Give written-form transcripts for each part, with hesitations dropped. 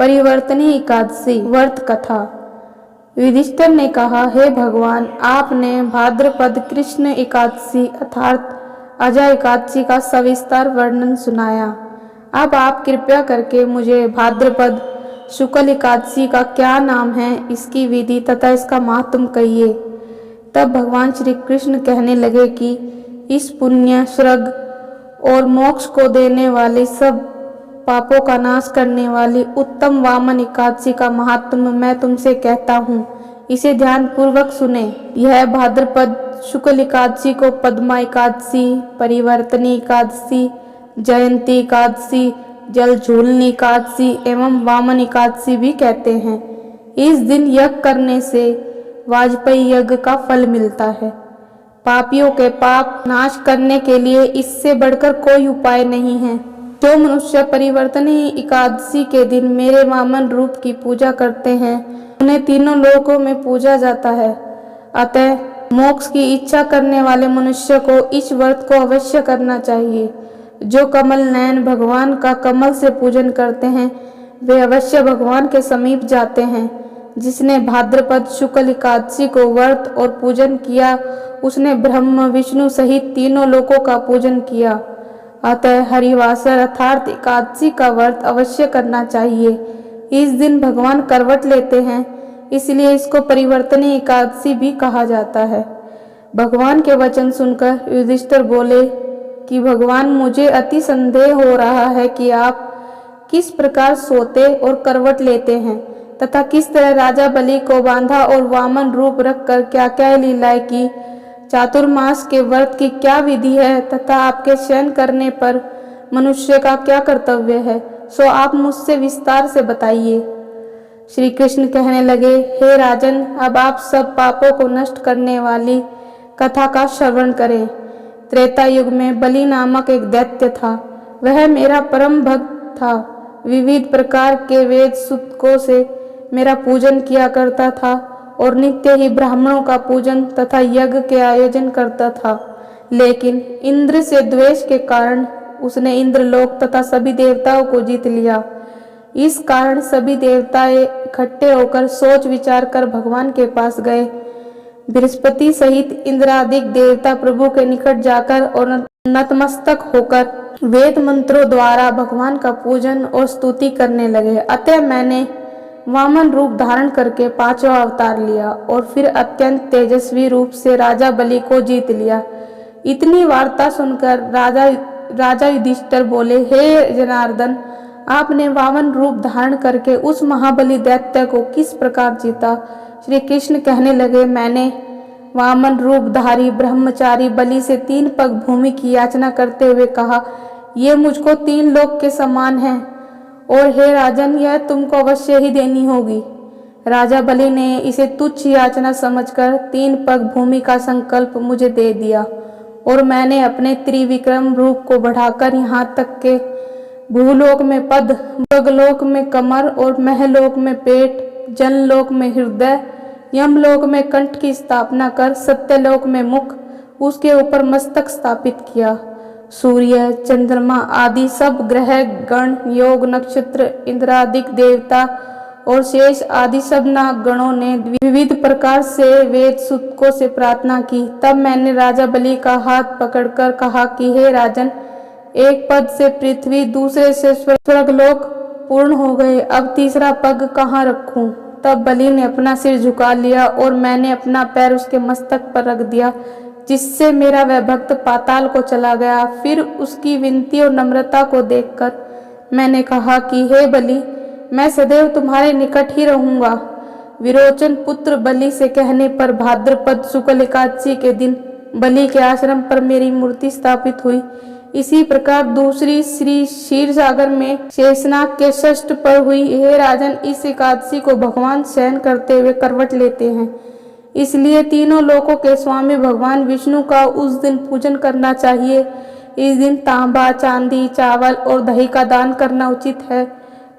परिवर्तनीय एकादशी व्रत कथा। युधिष्ठिर ने कहा, हे भगवान, आपने भाद्रपद कृष्ण एकादशी अर्थात अजय एकादशी का सविस्तार वर्णन सुनाया। अब आप कृपया करके मुझे भाद्रपद शुक्ल एकादशी का क्या नाम है, इसकी विधि तथा इसका महात्म कहिए। तब भगवान श्री कृष्ण कहने लगे कि इस पुण्य, स्वर्ग और मोक्ष को देने वाले, सब पापों का नाश करने वाली उत्तम वामन एकादशी का महात्म मैं तुमसे कहता हूँ, इसे ध्यान पूर्वक सुने। यह भाद्रपद शुक्ल एकादशी को पद्मा एकादशी, परिवर्तनी एकादशी, जयंती एकादशी, जल झूलनी एकादशी एवं वामन एकादशी भी कहते हैं। इस दिन यज्ञ करने से वाजपेयी यज्ञ का फल मिलता है। पापियों के पाप नाश करने के लिए इससे बढ़कर कोई उपाय नहीं है। जो मनुष्य परिवर्तनीय एकादशी के दिन मेरे वामन रूप की पूजा करते हैं, उन्हें तीनों लोकों में पूजा जाता है। अतः मोक्ष की इच्छा करने वाले मनुष्य को इस व्रत को अवश्य करना चाहिए। जो कमल नयन भगवान का कमल से पूजन करते हैं, वे अवश्य भगवान के समीप जाते हैं। जिसने भाद्रपद शुक्ल एकादशी को व्रत और पूजन किया, उसने ब्रह्म विष्णु सहित तीनों लोकों का पूजन किया। अतः हरिवासर अर्थात एकादशी का व्रत अवश्य करना चाहिए। इस दिन भगवान करवट लेते हैं, इसलिए इसको परिवर्तनीय एकादशी भी कहा जाता है। भगवान के वचन सुनकर युधिष्ठिर बोले कि भगवान, मुझे अति संदेह हो रहा है कि आप किस प्रकार सोते और करवट लेते हैं तथा किस तरह राजा बलि को बांधा और वामन रूप रखकर क्या क्या लीलाएं की। चातुर्मास के व्रत की क्या विधि है तथा आपके शयन करने पर मनुष्य का क्या कर्तव्य है, सो आप मुझसे विस्तार से बताइए। श्री कृष्ण कहने लगे, हे राजन, अब आप सब पापों को नष्ट करने वाली कथा का श्रवण करें। त्रेता युग में बलि नामक एक दैत्य था। वह मेरा परम भक्त था। विविध प्रकार के वेद सूतकों से मेरा पूजन किया करता था और नित्य ही ब्राह्मणों का पूजन तथा यज्ञ के आयोजन करता था। लेकिन इंद्र से द्वेष के कारण उसने इंद्रलोक तथा सभी देवताओं को जीत लिया। इस कारण सभी देवता इकट्ठे होकर सोच विचार कर भगवान के पास गए। बृहस्पति सहित इंद्रादिक देवता प्रभु के निकट जाकर और नतमस्तक होकर वेद मंत्रों द्वारा भगवान का पूजन और स्तुति करने लगे। अतः मैंने वामन रूप धारण करके पांचवा अवतार लिया और फिर अत्यंत तेजस्वी रूप से राजा बलि को जीत लिया। इतनी वार्ता सुनकर राजा युधिष्ठिर बोले, हे जनार्दन, आपने वामन रूप धारण करके उस महाबली दैत्य को किस प्रकार जीता। श्री कृष्ण कहने लगे, मैंने वामन रूपधारी ब्रह्मचारी बलि से 3 पग भूमि की याचना करते हुए कहा, ये मुझको 3 लोक के समान है और हे राजन, यह तुमको अवश्य ही देनी होगी। राजा बलि ने इसे तुच्छ याचना समझकर 3 पग भूमि का संकल्प मुझे दे दिया और मैंने अपने त्रिविक्रम रूप को बढ़ाकर यहाँ तक के भूलोक में पद, मृगलोक में कमर और महलोक में पेट, जनलोक में हृदय, यमलोक में कंठ की स्थापना कर सत्यलोक में मुख, उसके ऊपर मस्तक स्थापित किया। सूर्य, चंद्रमा आदि सब ग्रह गण, योग नक्षत्र, इंद्रादिक देवता और शेष आदि सब नागगणों ने विविध प्रकार से वेद सूतकों से प्रार्थना की। तब मैंने राजा बलि का हाथ पकड़कर कहा कि हे राजन, एक पद से पृथ्वी, दूसरे से स्वर्गलोक पूर्ण हो गए, अब तीसरा पग कहाँ रखूं। तब बलि ने अपना सिर झुका लिया और मैंने अपना पैर उसके मस्तक पर रख दिया, जिससे मेरा वह भक्त पाताल को चला गया। फिर उसकी विनती और नम्रता को देखकर मैंने कहा कि हे बलि, मैं सदैव तुम्हारे निकट ही रहूंगा। विरोचन पुत्र बलि से कहने पर भाद्रपद शुक्ल एकादशी के दिन बलि के आश्रम पर मेरी मूर्ति स्थापित हुई। इसी प्रकार दूसरी श्री क्षीर सागर में शेषनाग के षष्ठ पर हुई। हे राजन, इस एकादशी को भगवान शयन करते हुए करवट लेते हैं, इसलिए तीनों लोकों के स्वामी भगवान विष्णु का उस दिन पूजन करना चाहिए। इस दिन तांबा, चांदी, चावल और दही का दान करना उचित है।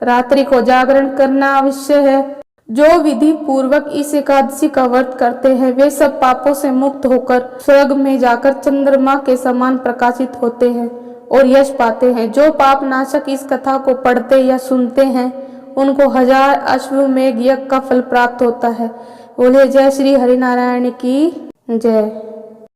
रात्रि को जागरण करना आवश्यक है। जो विधि पूर्वक इस एकादशी का व्रत करते हैं, वे सब पापों से मुक्त होकर स्वर्ग में जाकर चंद्रमा के समान प्रकाशित होते हैं और यश पाते हैं। जो पाप नाशक इस कथा को पढ़ते या सुनते हैं, उनको 1000 अश्वमेध यज्ञ का फल प्राप्त होता है। बोले जय श्री हरिनारायण की जय।